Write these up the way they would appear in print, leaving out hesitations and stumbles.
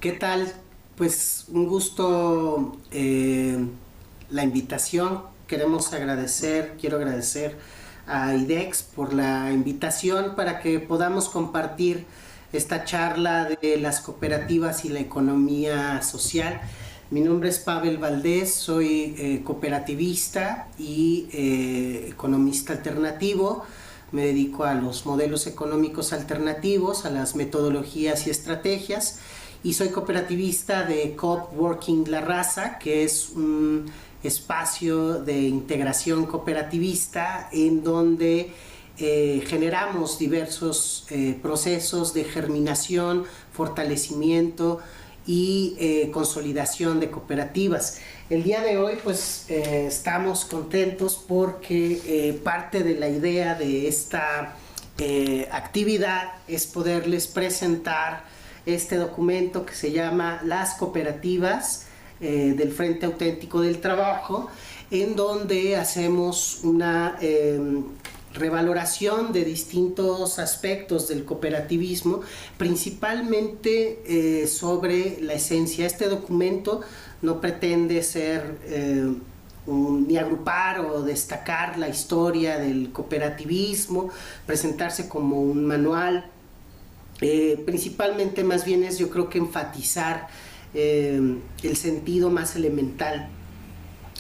¿Qué tal? Pues un gusto la invitación. Quiero agradecer a IDEX por la invitación para que podamos compartir esta charla de las cooperativas y la economía social. Mi nombre es Pavel Valdés, soy cooperativista y economista alternativo. Me dedico a los modelos económicos alternativos, a las metodologías y estrategias, y soy cooperativista de Coopworking La Raza, que es un espacio de integración cooperativista en donde generamos diversos procesos de germinación, fortalecimiento y consolidación de cooperativas. El día de hoy pues estamos contentos porque parte de la idea de esta actividad es poderles presentar este documento que se llama Las cooperativas del Frente Auténtico del Trabajo, en donde hacemos una revaloración de distintos aspectos del cooperativismo, principalmente sobre la esencia. Este documento no pretende ser ni agrupar o destacar la historia del cooperativismo, presentarse como un manual. Principalmente más bien es, yo creo, que enfatizar el sentido más elemental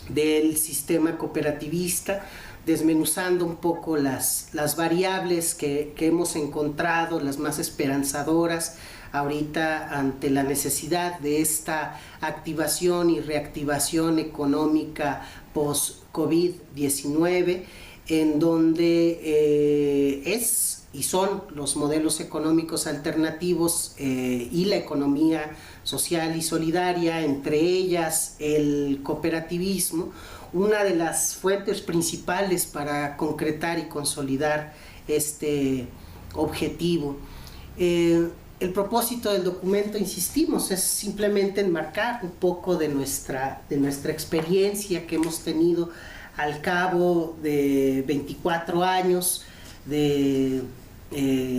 del sistema cooperativista, desmenuzando un poco las variables que hemos encontrado, las más esperanzadoras ahorita ante la necesidad de esta activación y reactivación económica post-COVID-19, en donde es y son los modelos económicos alternativos y la economía social y solidaria, entre ellas el cooperativismo, una de las fuentes principales para concretar y consolidar este objetivo. El propósito del documento, insistimos, es simplemente enmarcar un poco de nuestra experiencia que hemos tenido al cabo de 24 años de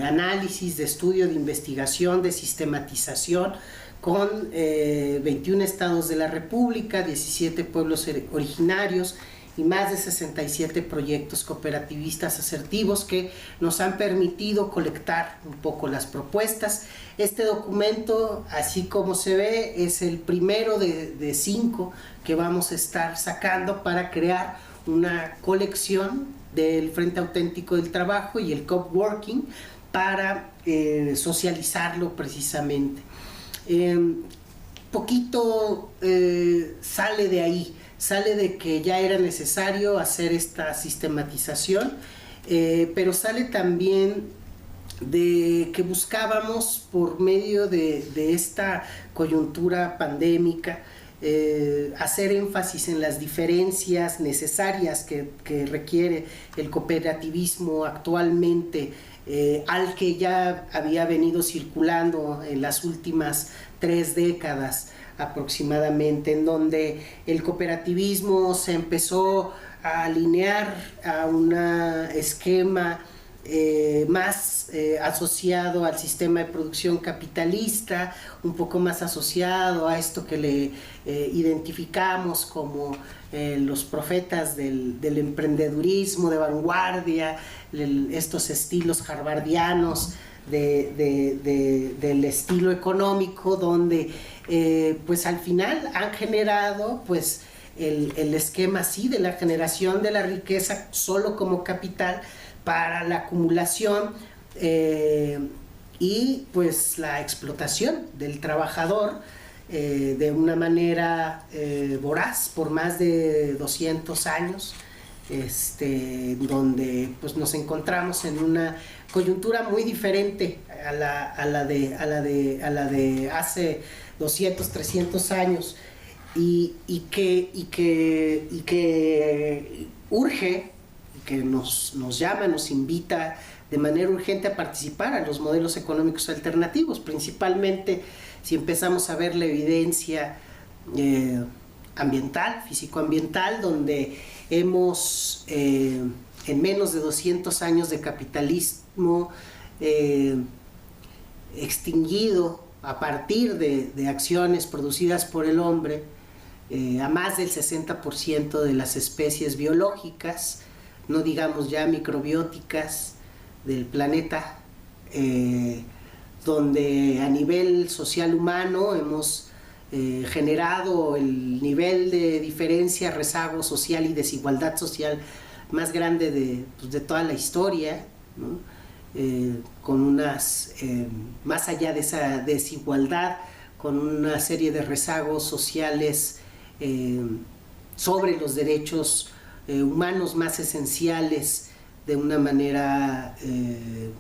análisis, de estudio, de investigación, de sistematización, con 21 estados de la República, 17 pueblos originarios y más de 67 proyectos cooperativistas asertivos que nos han permitido colectar un poco las propuestas. Este documento, así como se ve, es el primero de 5 que vamos a estar sacando para crear una colección del Frente Auténtico del Trabajo y el Coopworking para socializarlo precisamente. Poquito sale de ahí, sale de que ya era necesario hacer esta sistematización, pero sale también de que buscábamos, por medio de esta coyuntura pandémica, hacer énfasis en las diferencias necesarias que requiere el cooperativismo actualmente, al que ya había venido circulando en las últimas 3 décadas aproximadamente, en donde el cooperativismo se empezó a alinear a un esquema más asociado al sistema de producción capitalista, un poco más asociado a esto que le identificamos como los profetas del emprendedurismo de vanguardia, estos estilos harvardianos del estilo económico, donde pues al final han generado pues el esquema sí de la generación de la riqueza solo como capital para la acumulación y pues la explotación del trabajador de una manera voraz por más de 200 años, donde pues nos encontramos en una coyuntura muy diferente a la de hace 200, 300 años, y que urge, que nos llama, nos invita de manera urgente a participar a los modelos económicos alternativos, principalmente si empezamos a ver la evidencia ambiental, físico-ambiental, donde hemos en menos de 200 años de capitalismo extinguido a partir de acciones producidas por el hombre, a más del 60% de las especies biológicas, no digamos ya microbióticas, del planeta, donde a nivel social humano hemos generado el nivel de diferencia, rezago social y desigualdad social más grande de toda la historia, ¿no? Con unas, más allá de esa desigualdad, con una serie de rezagos sociales sobre los derechos humanos más esenciales, de una manera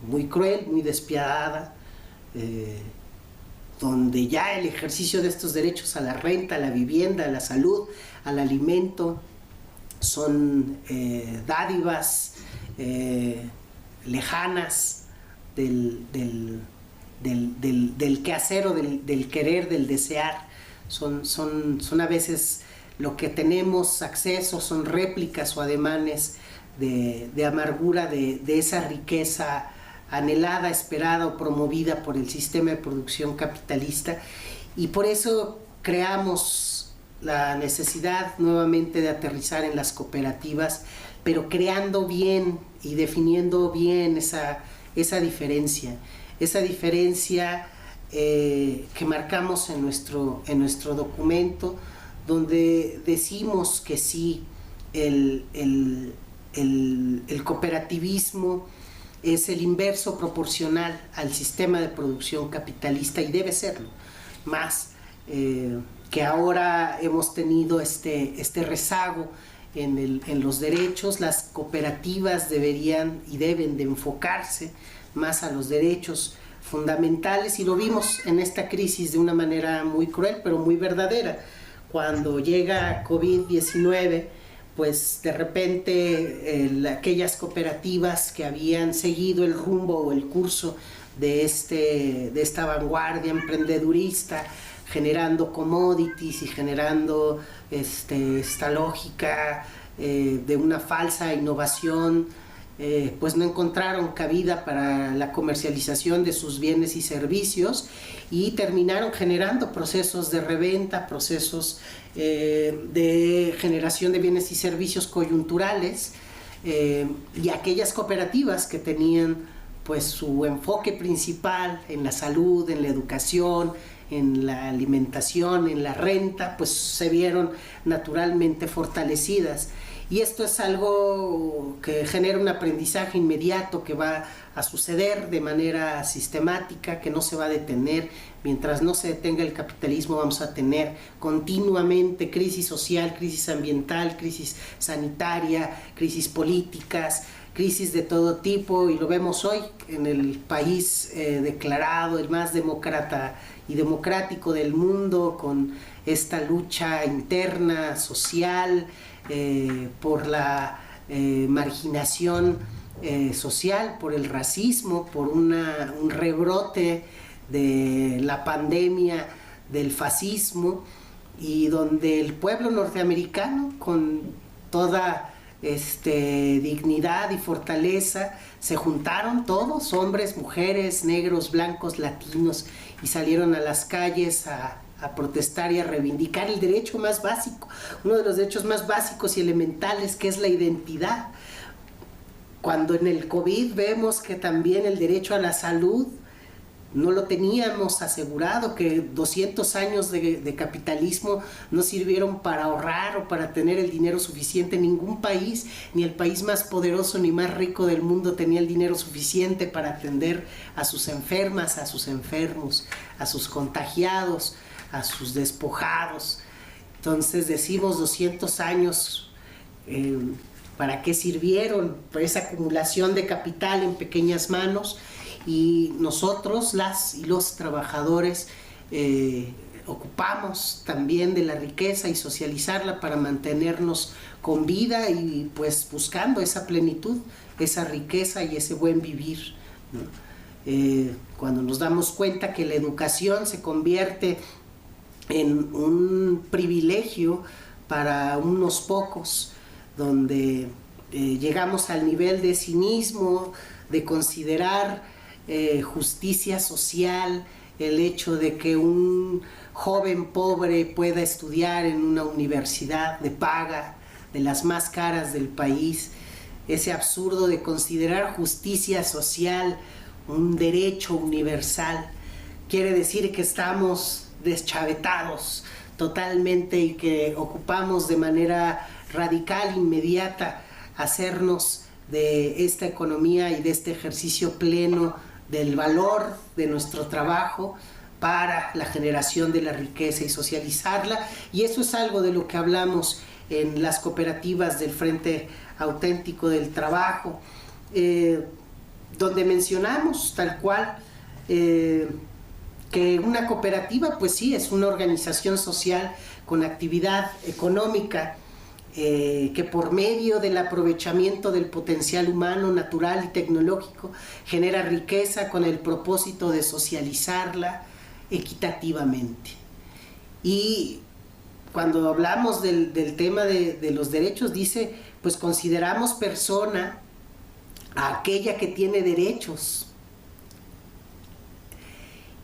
muy cruel, muy despiadada, donde ya el ejercicio de estos derechos a la renta, a la vivienda, a la salud, al alimento, son dádivas lejanas del quehacer o del querer, del desear. Son a veces lo que tenemos acceso, son réplicas o ademanes de amargura de esa riqueza anhelada, esperada o promovida por el sistema de producción capitalista, y por eso creamos la necesidad nuevamente de aterrizar en las cooperativas, pero creando bien y definiendo bien esa diferencia que marcamos en nuestro documento, donde decimos que sí, el cooperativismo es el inverso proporcional al sistema de producción capitalista, y debe serlo, más que ahora hemos tenido este rezago en los derechos. Las cooperativas deberían y deben de enfocarse más a los derechos fundamentales, y lo vimos en esta crisis de una manera muy cruel pero muy verdadera. Cuando llega COVID-19, pues de repente aquellas cooperativas que habían seguido el rumbo o el curso de esta vanguardia emprendedurista, generando commodities y generando esta lógica de una falsa innovación, pues no encontraron cabida para la comercialización de sus bienes y servicios, y terminaron generando procesos de reventa, procesos de generación de bienes y servicios coyunturales, y aquellas cooperativas que tenían pues su enfoque principal en la salud, en la educación, en la alimentación, en la renta, pues se vieron naturalmente fortalecidas. Y esto es algo que genera un aprendizaje inmediato que va a suceder de manera sistemática, que no se va a detener. Mientras no se detenga el capitalismo, vamos a tener continuamente crisis social, crisis ambiental, crisis sanitaria, crisis políticas, crisis de todo tipo, y lo vemos hoy en el país declarado el más demócrata y democrático del mundo, con esta lucha interna, social, por la marginación social, por el racismo, por un rebrote de la pandemia del fascismo, y donde el pueblo norteamericano, con toda dignidad y fortaleza, se juntaron todos, hombres, mujeres, negros, blancos, latinos, y salieron a las calles a protestar y a reivindicar el derecho más básico, uno de los derechos más básicos y elementales, que es la identidad. Cuando en el COVID vemos que también el derecho a la salud no lo teníamos asegurado, que 200 años de capitalismo no sirvieron para ahorrar o para tener el dinero suficiente. Ningún país, ni el país más poderoso ni más rico del mundo, tenía el dinero suficiente para atender a sus enfermas, a sus enfermos, a sus contagiados, a sus despojados. Entonces decimos 200 años, ¿para qué sirvieron? Por esa acumulación de capital en pequeñas manos. Y nosotros, las y los trabajadores, ocupamos también de la riqueza y socializarla para mantenernos con vida, y pues buscando esa plenitud, esa riqueza y ese buen vivir, ¿no? Cuando nos damos cuenta que la educación se convierte en un privilegio para unos pocos, donde llegamos al nivel de cinismo, de considerar justicia social el hecho de que un joven pobre pueda estudiar en una universidad de paga, de las más caras del país, ese absurdo de considerar justicia social un derecho universal, quiere decir que estamos deschavetados totalmente y que ocupamos de manera radical, inmediata, hacernos de esta economía y de este ejercicio pleno del valor de nuestro trabajo para la generación de la riqueza y socializarla. Y eso es algo de lo que hablamos en las cooperativas del Frente Auténtico del Trabajo, donde mencionamos tal cual que una cooperativa pues sí es una organización social con actividad económica que por medio del aprovechamiento del potencial humano, natural y tecnológico genera riqueza con el propósito de socializarla equitativamente. Y cuando hablamos del tema de los derechos, dice, pues consideramos persona a aquella que tiene derechos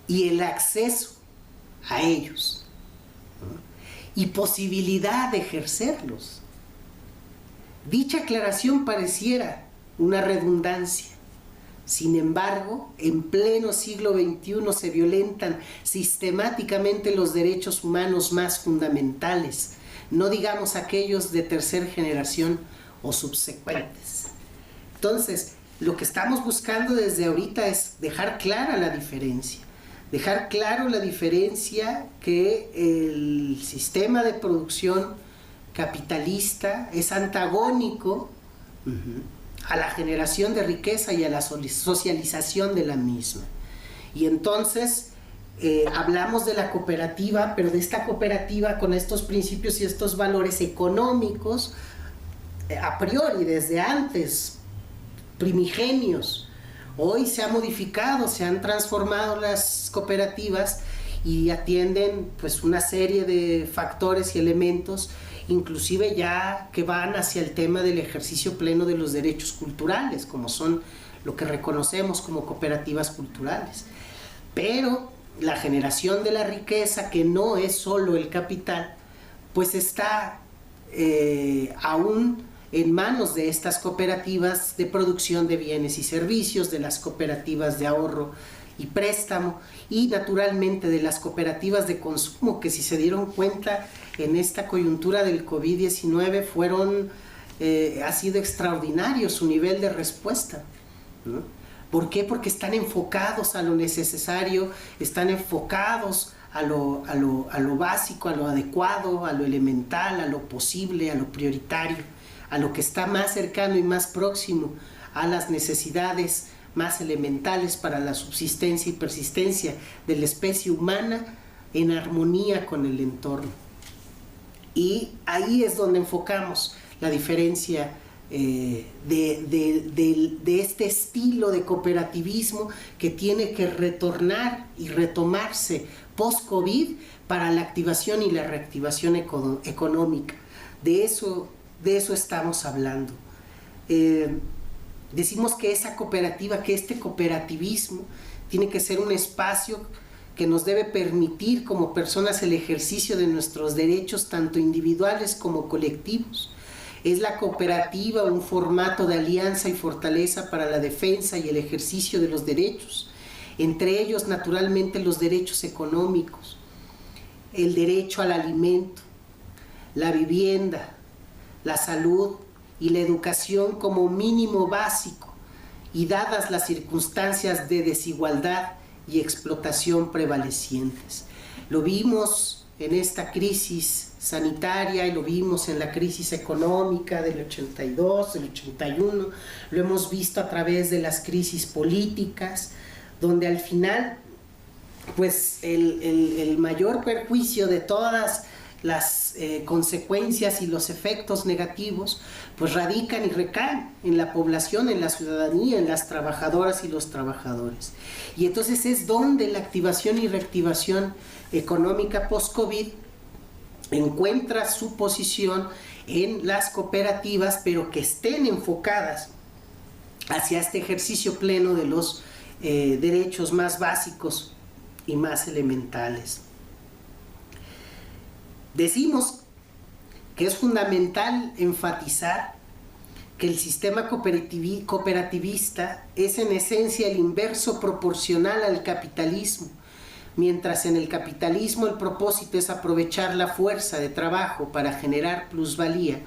y el acceso a ellos, ¿no? Y posibilidad de ejercerlos. Dicha aclaración pareciera una redundancia. Sin embargo, en pleno siglo XXI se violentan sistemáticamente los derechos humanos más fundamentales, no digamos aquellos de tercera generación o subsecuentes. Entonces, lo que estamos buscando desde ahorita es dejar clara la diferencia. Dejar claro la diferencia que el sistema de producción capitalista es antagónico a la generación de riqueza y a la socialización de la misma. Y entonces hablamos de la cooperativa, pero de esta cooperativa con estos principios y estos valores económicos a priori, desde antes, primigenios. Hoy se ha modificado, se han transformado las cooperativas y atienden pues una serie de factores y elementos, inclusive ya que van hacia el tema del ejercicio pleno de los derechos culturales, como son lo que reconocemos como cooperativas culturales. Pero la generación de la riqueza, que no es solo el capital, pues está aún en manos de estas cooperativas de producción de bienes y servicios, de las cooperativas de ahorro y préstamo y naturalmente de las cooperativas de consumo, que si se dieron cuenta en esta coyuntura del COVID-19 ha sido extraordinario su nivel de respuesta, ¿no? ¿Por qué? Porque están enfocados a lo necesario, están enfocados a lo básico, a lo adecuado, a lo elemental, a lo posible, a lo prioritario, a lo que está más cercano y más próximo a las necesidades más elementales para la subsistencia y persistencia de la especie humana en armonía con el entorno. Y ahí es donde enfocamos la diferencia de este estilo de cooperativismo que tiene que retornar y retomarse post-COVID para la activación y la reactivación económica. De eso estamos hablando. Decimos que esa cooperativa, que este cooperativismo tiene que ser un espacio que nos debe permitir como personas el ejercicio de nuestros derechos tanto individuales como colectivos. Es la cooperativa un formato de alianza y fortaleza para la defensa y el ejercicio de los derechos, entre ellos naturalmente los derechos económicos, el derecho al alimento, la vivienda, la salud y la educación como mínimo básico, y dadas las circunstancias de desigualdad y explotación prevalecientes. Lo vimos en esta crisis sanitaria y lo vimos en la crisis económica del 82, del 81, lo hemos visto a través de las crisis políticas, donde al final pues el mayor perjuicio de todas las consecuencias y los efectos negativos pues radican y recaen en la población, en la ciudadanía, en las trabajadoras y los trabajadores. Y entonces es donde la activación y reactivación económica post-COVID encuentra su posición en las cooperativas, pero que estén enfocadas hacia este ejercicio pleno de los derechos más básicos y más elementales. Decimos que es fundamental enfatizar que el sistema cooperativista es en esencia el inverso proporcional al capitalismo, mientras en el capitalismo el propósito es aprovechar la fuerza de trabajo para generar plusvalía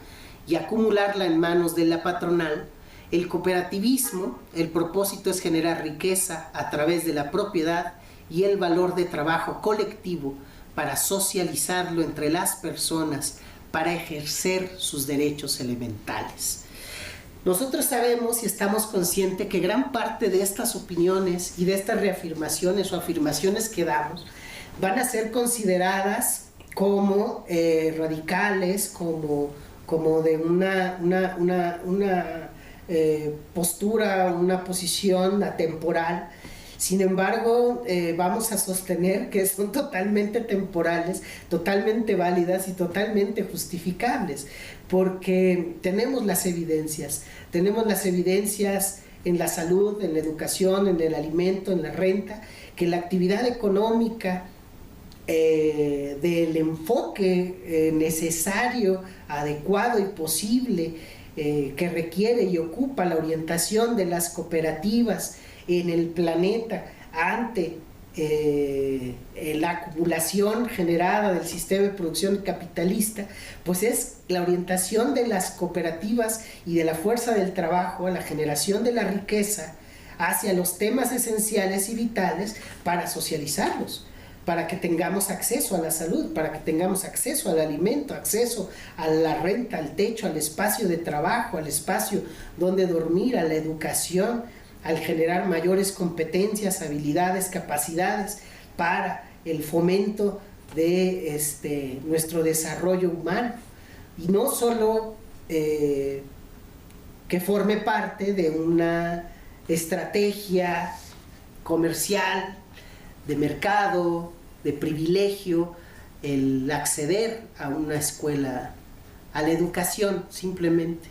y acumularla en manos de la patronal. El cooperativismo, el propósito es generar riqueza a través de la propiedad y el valor de trabajo colectivo para socializarlo entre las personas, para ejercer sus derechos elementales. Nosotros sabemos y estamos conscientes que gran parte de estas opiniones y de estas reafirmaciones o afirmaciones que damos van a ser consideradas como radicales, como de una postura, una posición atemporal. Sin embargo, vamos a sostener que son totalmente temporales, totalmente válidas y totalmente justificables, porque tenemos las evidencias en la salud, en la educación, en el alimento, en la renta, que la actividad económica del enfoque necesario, adecuado y posible que requiere y ocupa la orientación de las cooperativas en el planeta ante la acumulación generada del sistema de producción capitalista, pues es la orientación de las cooperativas y de la fuerza del trabajo a la generación de la riqueza hacia los temas esenciales y vitales para socializarlos, para que tengamos acceso a la salud, para que tengamos acceso al alimento, acceso a la renta, al techo, al espacio de trabajo, al espacio donde dormir, a la educación, al generar mayores competencias, habilidades, capacidades para el fomento de nuestro desarrollo humano. Y no solo que forme parte de una estrategia comercial, de mercado, de privilegio, el acceder a una escuela, a la educación simplemente,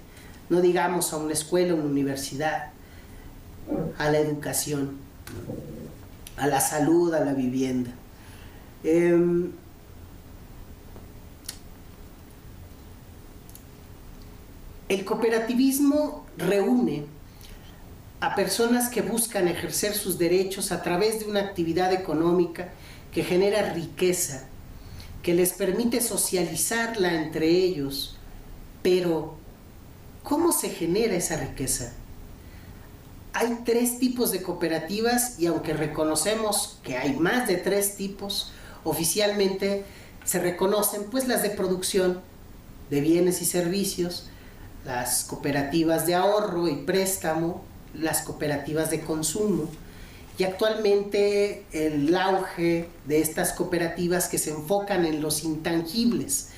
no digamos a una escuela, a una universidad, a la educación, a la salud, a la vivienda. El cooperativismo reúne a personas que buscan ejercer sus derechos a través de una actividad económica que genera riqueza, que les permite socializarla entre ellos. Pero, ¿cómo se genera esa riqueza? Hay 3 tipos de cooperativas y aunque reconocemos que hay más de 3 tipos, oficialmente se reconocen pues las de producción de bienes y servicios, las cooperativas de ahorro y préstamo, las cooperativas de consumo, y actualmente el auge de estas cooperativas que se enfocan en los intangibles,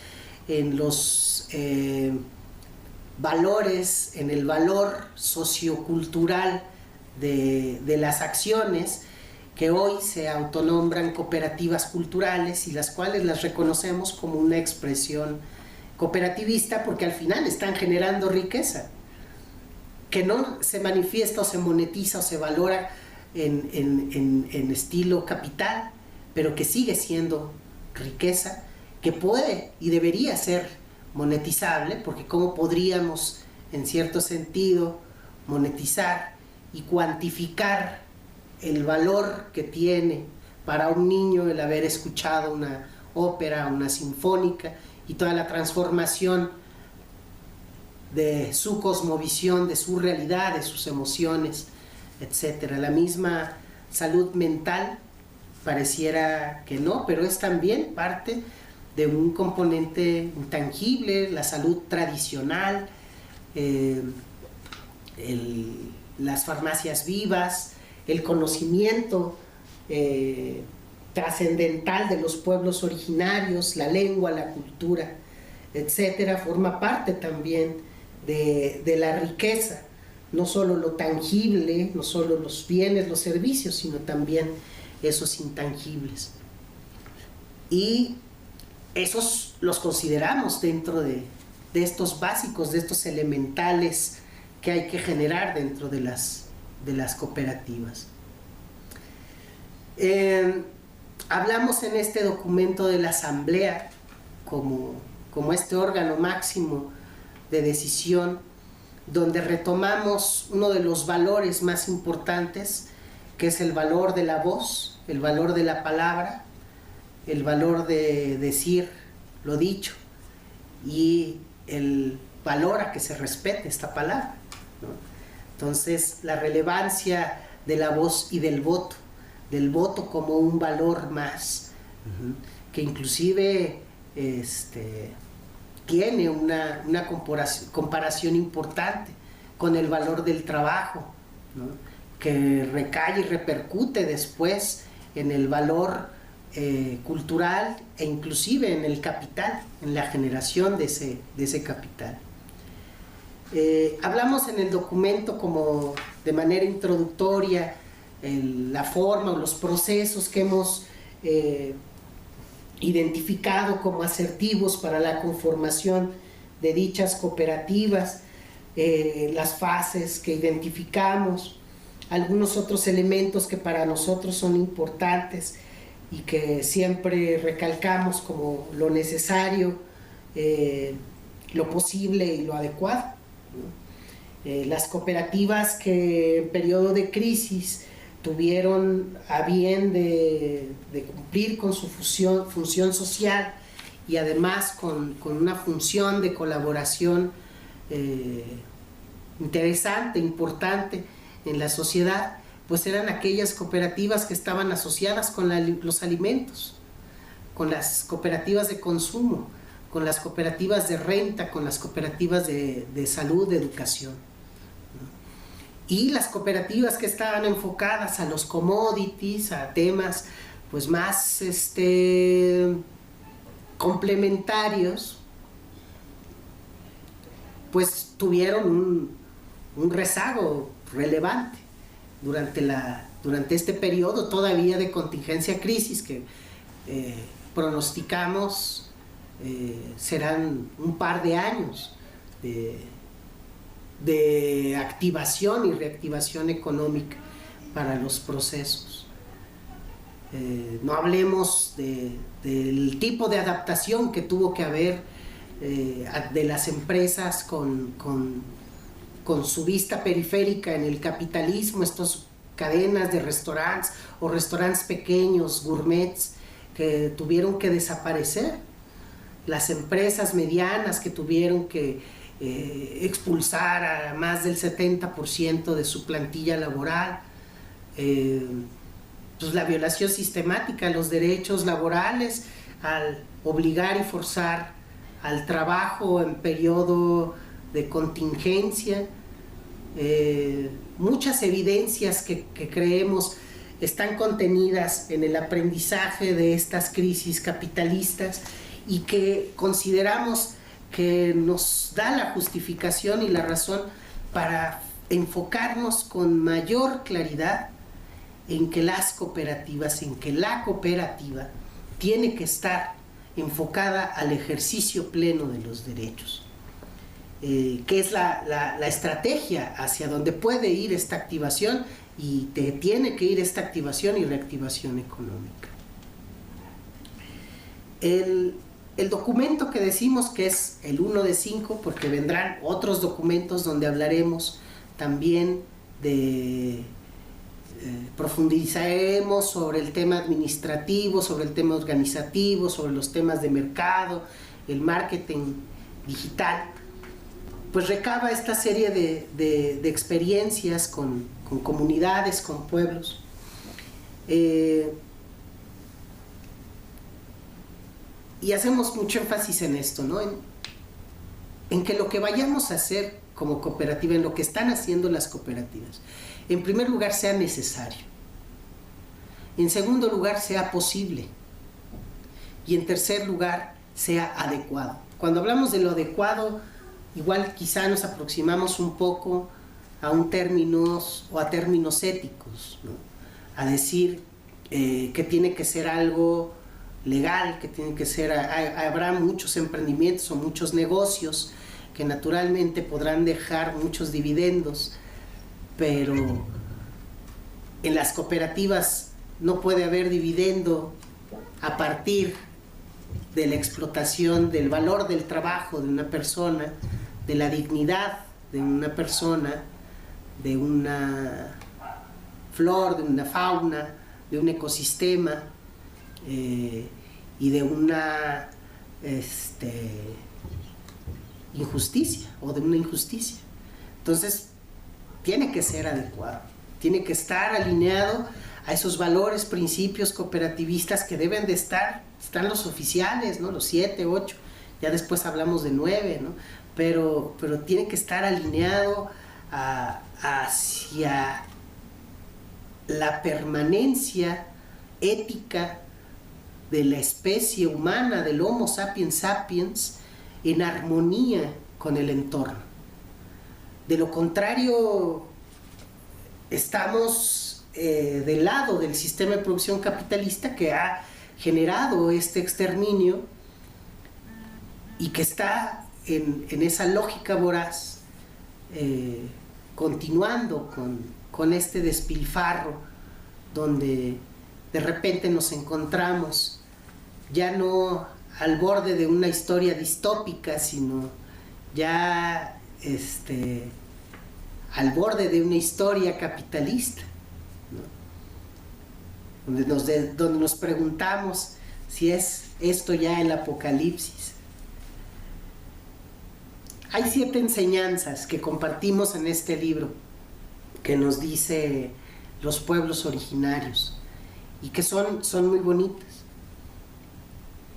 en los valores, en el valor sociocultural de las acciones, que hoy se autonombran cooperativas culturales y las cuales las reconocemos como una expresión cooperativista porque al final están generando riqueza que no se manifiesta o se monetiza o se valora en estilo capital, pero que sigue siendo riqueza, que puede y debería ser monetizable, porque cómo podríamos en cierto sentido monetizar y cuantificar el valor que tiene para un niño el haber escuchado una ópera, una sinfónica y toda la transformación de su cosmovisión, de su realidad, de sus emociones, etc. La misma salud mental pareciera que no, pero es también parte de un componente intangible, la salud tradicional, las farmacias vivas, el conocimiento trascendental de los pueblos originarios, la lengua, la cultura, etcétera, forma parte también de la riqueza, no solo lo tangible, no solo los bienes, los servicios, sino también esos intangibles. Y esos los consideramos dentro de estos básicos, de estos elementales que hay que generar dentro de las cooperativas. Hablamos en este documento de la asamblea como este órgano máximo de decisión, donde retomamos uno de los valores más importantes, que es el valor de la voz, el valor de la palabra, el valor de decir lo dicho y el valor a que se respete esta palabra, ¿no? Entonces, la relevancia de la voz y del voto como un valor más, que inclusive tiene una comparación importante con el valor del trabajo, ¿no? Que recae y repercute después en el valor cultural e inclusive en el capital, en la generación de ese capital. Hablamos en el documento como de manera introductoria la forma o los procesos que hemos identificado como asertivos para la conformación de dichas cooperativas, las fases que identificamos, algunos otros elementos que para nosotros son importantes y que siempre recalcamos como lo necesario, lo posible y lo adecuado, ¿no? Las cooperativas que en periodo de crisis tuvieron a bien de cumplir con su función social y además con una función de colaboración interesante, importante en la sociedad, pues eran aquellas cooperativas que estaban asociadas con los alimentos, con las cooperativas de consumo, con las cooperativas de renta, con las cooperativas de salud, de educación, ¿no? Y las cooperativas que estaban enfocadas a los commodities, a temas pues más complementarios, pues tuvieron un rezago relevante durante este periodo todavía de contingencia crisis que pronosticamos serán un par de años de activación y reactivación económica para los procesos. No hablemos del tipo de adaptación que tuvo que haber de las empresas con su vista periférica en el capitalismo, estas cadenas de restaurantes o restaurantes pequeños, gourmets, que tuvieron que desaparecer, las empresas medianas que tuvieron que expulsar a más del 70% de su plantilla laboral, pues la violación sistemática de los derechos laborales al obligar y forzar al trabajo en periodo de contingencia, muchas evidencias que creemos están contenidas en el aprendizaje de estas crisis capitalistas y que consideramos que nos da la justificación y la razón para enfocarnos con mayor claridad en que las cooperativas, en que la cooperativa tiene que estar enfocada al ejercicio pleno de los derechos, que es la estrategia hacia donde puede ir esta activación y tiene que ir esta activación y reactivación económica. El documento que decimos que es el 1 de 5, porque vendrán otros documentos donde hablaremos también profundizaremos sobre el tema administrativo, sobre el tema organizativo, sobre los temas de mercado, el marketing digital, pues recaba esta serie de experiencias con comunidades, con pueblos. Y hacemos mucho énfasis en esto, ¿no? En que lo que vayamos a hacer como cooperativa, en lo que están haciendo las cooperativas, en primer lugar sea necesario, en segundo lugar sea posible y en tercer lugar sea adecuado. Cuando hablamos de lo adecuado, igual quizá nos aproximamos un poco a términos éticos, ¿no? A decir que tiene que ser algo legal, que tiene que ser, habrá muchos emprendimientos o muchos negocios que naturalmente podrán dejar muchos dividendos, pero en las cooperativas no puede haber dividendo a partir de la explotación del valor del trabajo de una persona, de la dignidad de una persona, de una flor, de una fauna, de un ecosistema y de una injusticia o de una injusticia. Entonces, tiene que ser adecuado, tiene que estar alineado a esos valores, principios cooperativistas que deben de estar. Están los oficiales, ¿no? Los 7, 8, ya después hablamos de 9, ¿no? Pero tiene que estar alineado hacia la permanencia ética de la especie humana, del Homo sapiens sapiens, en armonía con el entorno. De lo contrario, estamos del lado del sistema de producción capitalista que ha generado este exterminio y que está en esa lógica voraz, continuando con este despilfarro, donde de repente nos encontramos ya no al borde de una historia distópica, sino ya al borde de una historia capitalista, ¿no? Donde nos preguntamos si es esto ya el apocalipsis. Hay 7 enseñanzas que compartimos en este libro que nos dice los pueblos originarios y que son muy bonitas,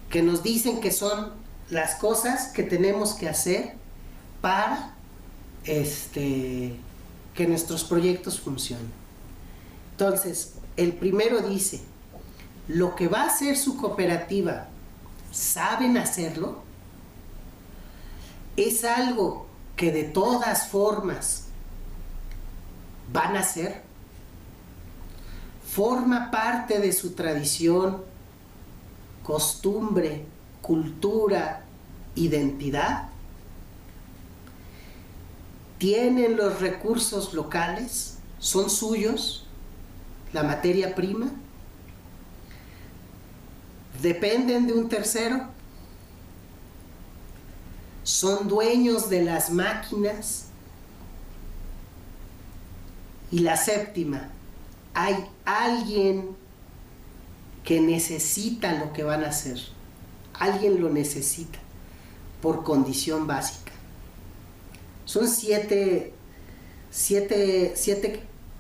que nos dicen que son las cosas que tenemos que hacer para que nuestros proyectos funcionen. Entonces, el primero dice: lo que va a hacer su cooperativa, ¿saben hacerlo? ¿Es algo que de todas formas van a hacer? ¿Forma parte de su tradición, costumbre, cultura, identidad? ¿Tienen los recursos locales? ¿Son suyos? ¿La materia prima? ¿Dependen de un tercero? ¿Son dueños de las máquinas? Y la séptima: ¿hay alguien que necesita lo que van a hacer? Alguien lo necesita por condición básica. Son 7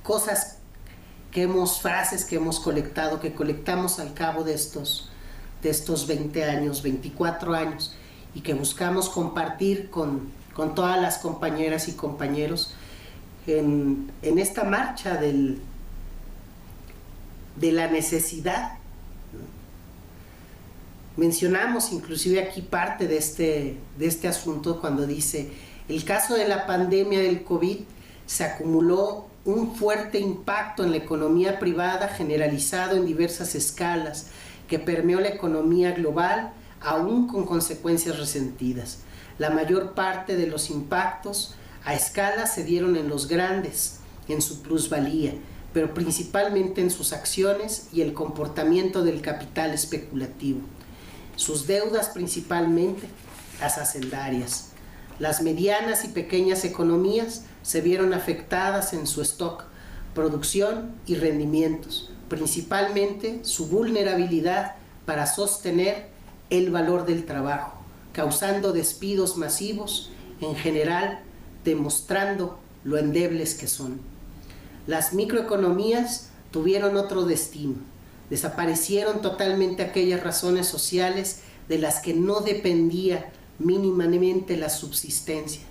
cosas frases que hemos colectado, que colectamos al cabo de estos 20 años, 24 años, y que buscamos compartir con todas las compañeras y compañeros en esta marcha de la necesidad. Mencionamos inclusive aquí parte de este asunto cuando dice: el caso de la pandemia del COVID se acumuló un fuerte impacto en la economía privada generalizado en diversas escalas que permeó la economía global, aún con consecuencias resentidas. La mayor parte de los impactos a escala se dieron en los grandes, en su plusvalía, pero principalmente en sus acciones y el comportamiento del capital especulativo. Sus deudas, principalmente las hacendarias. Las medianas y pequeñas economías se vieron afectadas en su stock, producción y rendimientos, principalmente su vulnerabilidad para sostener el valor del trabajo, causando despidos masivos, en general demostrando lo endebles que son. Las microeconomías tuvieron otro destino. Desaparecieron totalmente aquellas razones sociales de las que no dependía mínimamente la subsistencia.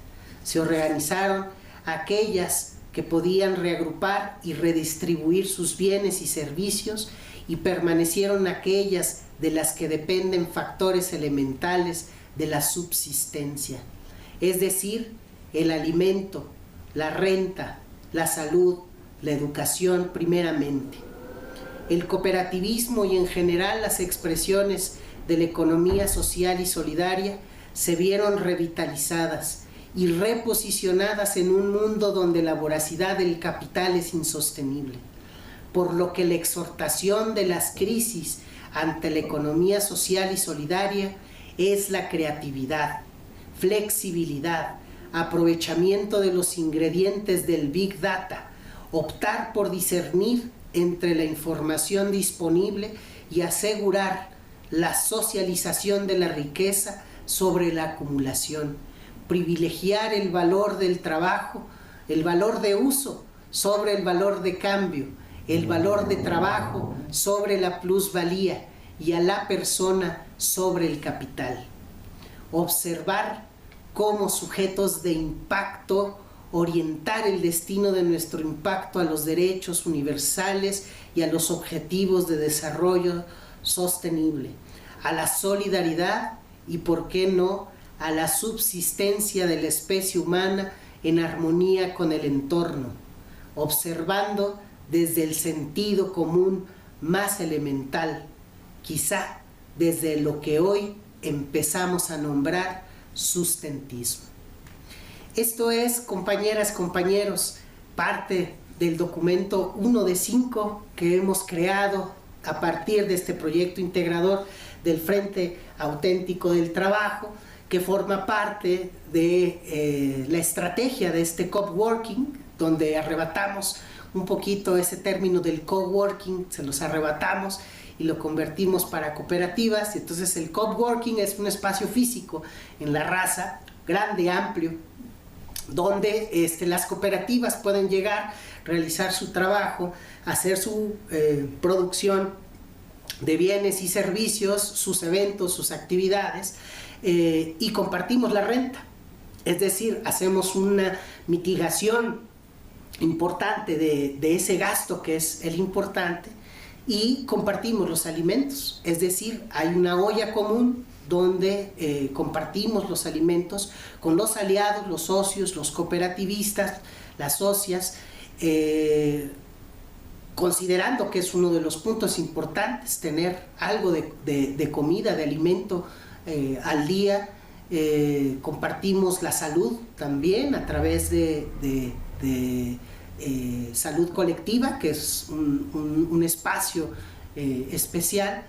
Se organizaron aquellas que podían reagrupar y redistribuir sus bienes y servicios, y permanecieron aquellas de las que dependen factores elementales de la subsistencia, es decir, el alimento, la renta, la salud, la educación primeramente. El cooperativismo y en general las expresiones de la economía social y solidaria se vieron revitalizadas y reposicionadas en un mundo donde la voracidad del capital es insostenible, por lo que la exhortación de las crisis ante la economía social y solidaria es la creatividad, flexibilidad, aprovechamiento de los ingredientes del Big Data, optar por discernir entre la información disponible y asegurar la socialización de la riqueza sobre la acumulación, privilegiar el valor del trabajo, el valor de uso sobre el valor de cambio, el valor de trabajo sobre la plusvalía y a la persona sobre el capital. Observar cómo sujetos de impacto orientar el destino de nuestro impacto a los derechos universales y a los objetivos de desarrollo sostenible, a la solidaridad y, por qué no, a la subsistencia de la especie humana en armonía con el entorno, observando desde el sentido común más elemental, quizá desde lo que hoy empezamos a nombrar sustentismo. Esto es, compañeras, compañeros, parte del documento 1 de 5 que hemos creado a partir de este proyecto integrador del Frente Auténtico del Trabajo, que forma parte de la estrategia de este coworking, donde arrebatamos un poquito ese término del coworking, se los arrebatamos y lo convertimos para cooperativas. Entonces el coworking es un espacio físico en La Raza, grande, amplio, donde las cooperativas pueden llegar, realizar su trabajo, hacer su producción de bienes y servicios, sus eventos, sus actividades, y compartimos la renta. Es decir, hacemos una mitigación importante de ese gasto que es el importante, y compartimos los alimentos. Es decir, hay una olla común donde compartimos los alimentos con los aliados, los socios, los cooperativistas, las socias, considerando que es uno de los puntos importantes tener algo de comida, de alimento al día. Compartimos la salud también a través de salud colectiva, que es un espacio especial,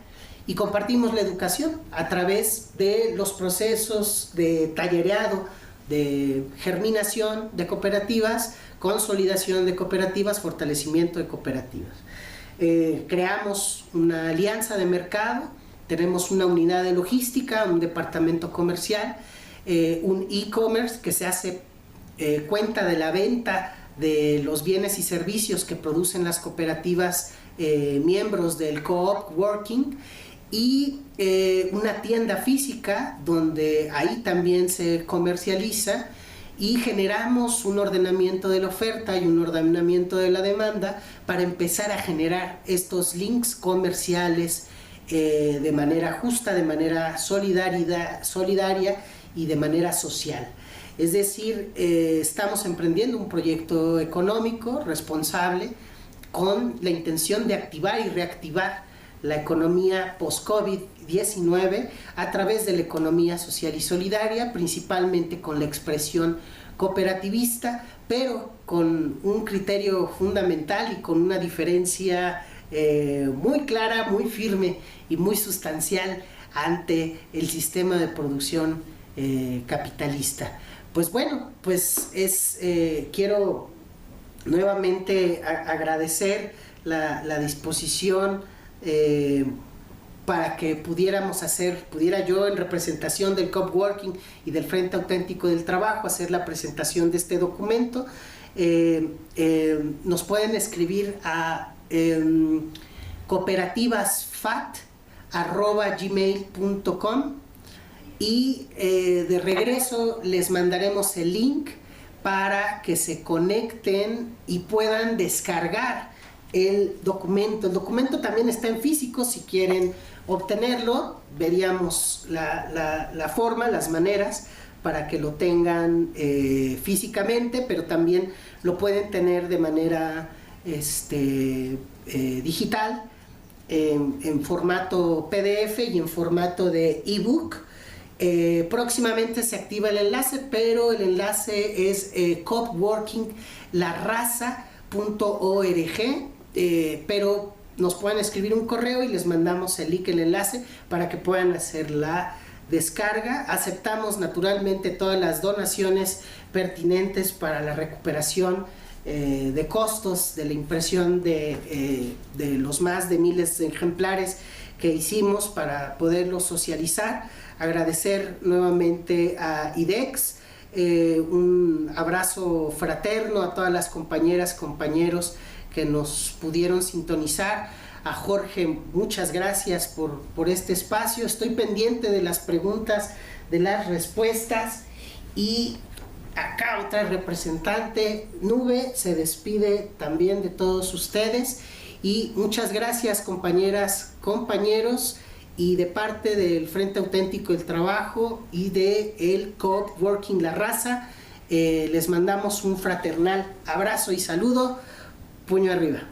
y compartimos la educación a través de los procesos de tallereado, de germinación de cooperativas, consolidación de cooperativas, fortalecimiento de cooperativas. Creamos una alianza de mercado, tenemos una unidad de logística, un departamento comercial, un e-commerce que se hace cuenta de la venta de los bienes y servicios que producen las cooperativas miembros del Co-op Working, y una tienda física donde ahí también se comercializa, y generamos un ordenamiento de la oferta y un ordenamiento de la demanda para empezar a generar estos links comerciales de manera justa, de manera solidaria y de manera social. Es decir, estamos emprendiendo un proyecto económico responsable con la intención de activar y reactivar la economía post-COVID-19 a través de la economía social y solidaria, principalmente con la expresión cooperativista, pero con un criterio fundamental y con una diferencia muy clara, muy firme y muy sustancial ante el sistema de producción capitalista. Pues bueno, pues quiero nuevamente agradecer la disposición para que pudiera yo en representación del coworking y del Frente Auténtico del Trabajo hacer la presentación de este documento. Nos pueden escribir a cooperativasfat@gmail.com, y de regreso les mandaremos el link para que se conecten y puedan descargar el documento. El documento también está en físico, si quieren obtenerlo, veríamos la forma, las maneras para que lo tengan físicamente, pero también lo pueden tener de manera digital, en formato PDF y en formato de ebook. Próximamente se activa el enlace, pero el enlace es coopworkinglarraza.org, pero nos pueden escribir un correo y les mandamos el link, el enlace, para que puedan hacer la descarga. Aceptamos naturalmente todas las donaciones pertinentes para la recuperación de costos de la impresión de los más de miles de ejemplares que hicimos para poderlos socializar. Agradecer nuevamente a IDEX, un abrazo fraterno a todas las compañeras, compañeros que nos pudieron sintonizar. A Jorge, muchas gracias por este espacio. Estoy pendiente de las preguntas, de las respuestas. Y acá otra representante, Nube, se despide también de todos ustedes. Y muchas gracias, compañeras, compañeros, y de parte del Frente Auténtico del Trabajo y de el Coworking La Raza, les mandamos un fraternal abrazo y saludo. Puño arriba.